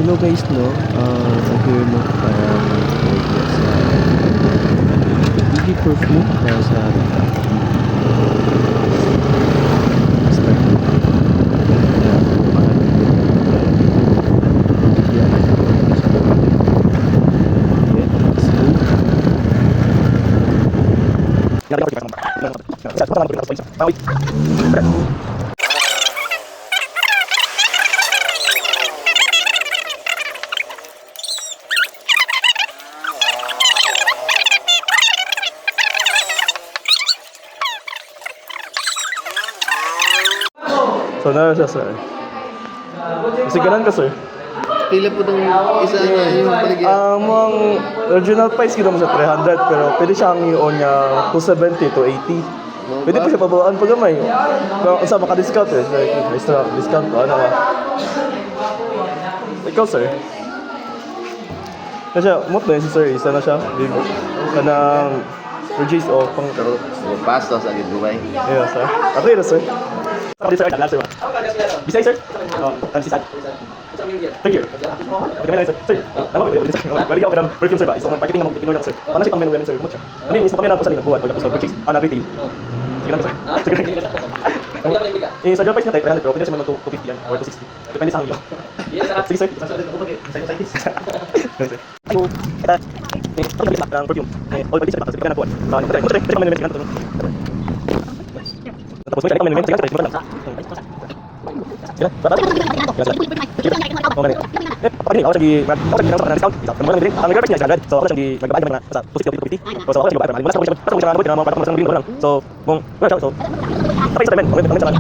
Hello guys, no? Here no para mag-review sa Digi perfume para sa Rita. Start mo. So, na siya, sir. Kasi ganun ka, sir. Pila po itong isa nga yung paligid. Ang original price kita mo sa 300, pero pwede siyang i-on niya 270 to 80. Pwede pa siya pabawaan pag gamay. Pero sa maka-discount eh. Like, extra discount ko. Ano ba? Ikaw, sir. Kasi, umot na yun si sir. Isa na siya. Kanang purchase o pang karo. So, pasto sa agad Dubai. Yeah, sir. Okay na, sir. Sir, sir. Bisay, sir. Oh, si Sad. Thank you. Okay, may sir. Sir, alam mo, balik ako ng perfume, sir ba? Isang marketing ng ignore ako, sir. Paano siya pang menu, sir? Mucho. Ano yung isang pamilya ko sa linag buwan, pagkapos sa purchase. Ano, retail. Sige lang, sir. Sa job price niya tayo, 300, pero pwede siya naman 250 yan, or 260. Depende sa hangyo. Sige, sir. Sige, sir. Ay, kita. Ang perfume. All pwede siya pa, kasi pagka nabuwan. Tapos may kami naman sige lang. Sila, baba. Okay. Pag ako sige, ako sige ng discount. Ang mga ang nag-price niya agad. So ako sige magbabayad naman sa 250. So ako sige magbabayad. Wala sa ko sa mga na para sa lang. So, bong, wala so. Okay, sa men. Okay, sa men.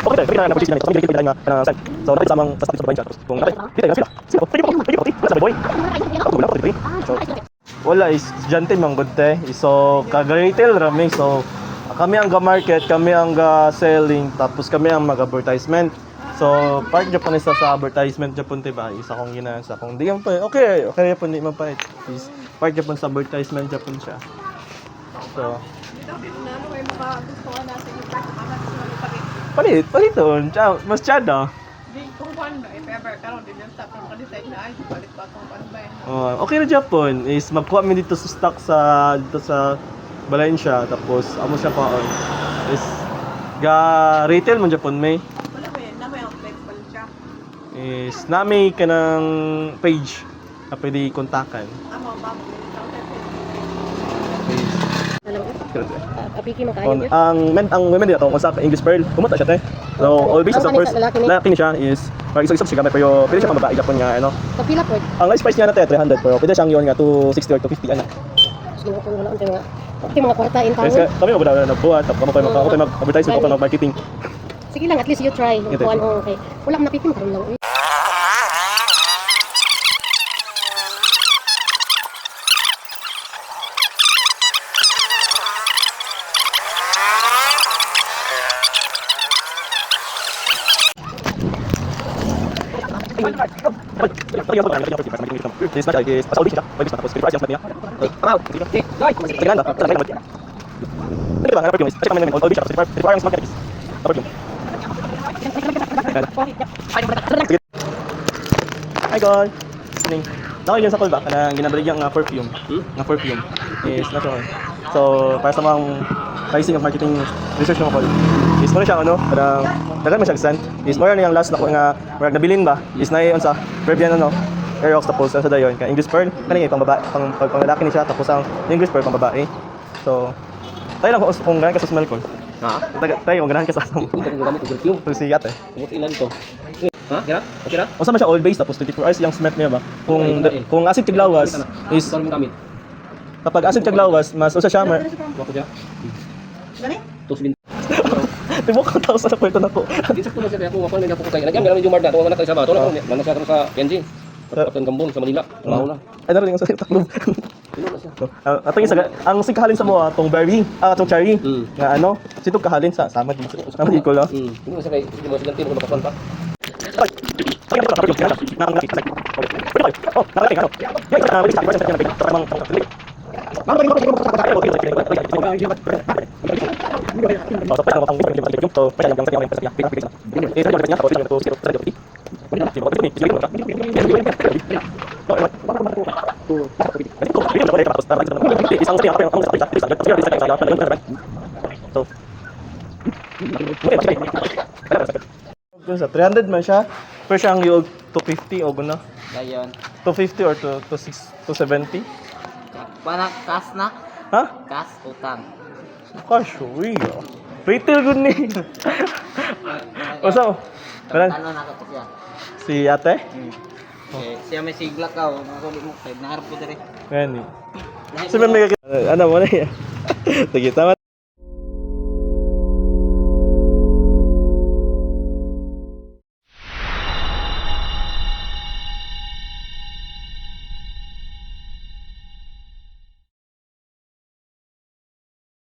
Okay, kaya na purchase niya. So, hindi kita na send. So, dapat samang sa status sa bank. Kung dapat, dito na sila. Sila, pwede. Wala sa boy. Ako wala ko dito. So, wala is estudyante mang good te. So, kaga-retail rami. So, kami ang ga-market, kami ang ga-selling, tapos kami ang mag-advertisement. So, part Japan isa sa advertisement Japan te ba? Isa kong ginasa kung di man pa. Okay po di man pa. Is part Japan sa advertisement Japan siya. So, paliton. Ciao, mas chada. Okay na Japan is magkuha mi dito sa stock sa Valencia tapos amo siya pa on is ga retail man Japan may is nami kanang page na pwede kontakan. Apiki mo kayo. Ang women dito kung sa English Pearl kumata siya te. So all based sa first lalaki niya is para isa siya gamay pero pwede siya pambabae Japan nga ano. Kapila po. Ang list price niya na te 300 pero pwede siyang iyon nga 260 or 250 ana. Sige ko wala unta nga. Okay mga kwarta in Yes, town. kami magbuhat tapos kamo pa mag-advertising ko pa mag-marketing. Sige lang at least you try. Kuan okay. Wala man napitin karon lang. Hi guys. Nakay yun sa call ba kanang ginabaligyan nga perfume. Nga perfume is natural. So para sa mga pricing of marketing research ng call is mo siya ano parang dagan man siya scent is more na yung last na ko nga marag nabilin ba is na on sa Peruvian ano Aerox tapos sa dayon ka English Pearl kanang pang babae pang lalaki ni siya tapos ang English Pearl pang babae. So tayo lang kung ganan ka sa smell ko. Ha? Tayo kung ganan ka sa Ito kung gamit ng perfume. so si ate. Kumot ilan to? Ha? Kira? Okay ra? Unsa man siya oil based tapos 24 hours yung smell niya ba? Kung acid tiglawas is Ito rin gamit. kapag acid tiglawas mas usa siya mar. Wako dyan. Gani? Tos bin. Tibo ka tao sa kwarto na ko. Di sakto na siya kaya kung wako na ko kay. Nagyam garan yung Marda. Tuwa na tayo sa bato. Mana siya sa Kenji. Kapten Gambon sa Manila. Trabaho na. Ay na rin ang sa taklob. Atong isa ang sigahalin sa mo tong berry, tong cherry. Nga ano, sitog kahalin sa sama di ko la. Hindi mo siya kay hindi mo silang timo nakasuan pa. Oh, Sa 300 man siya. Pero siya ang yung 250 o guna. Dayon. 250 or 270. Panak kas na? Ha? Kas utang. Gosh, uy. Retail good ni. O so, parang Ano na ko siya? si ate? Eh, siya may sigla ka, nakuli mo kay naharap ko dire. Ngayon eh. So, may ano mo na yan. Sige, tama.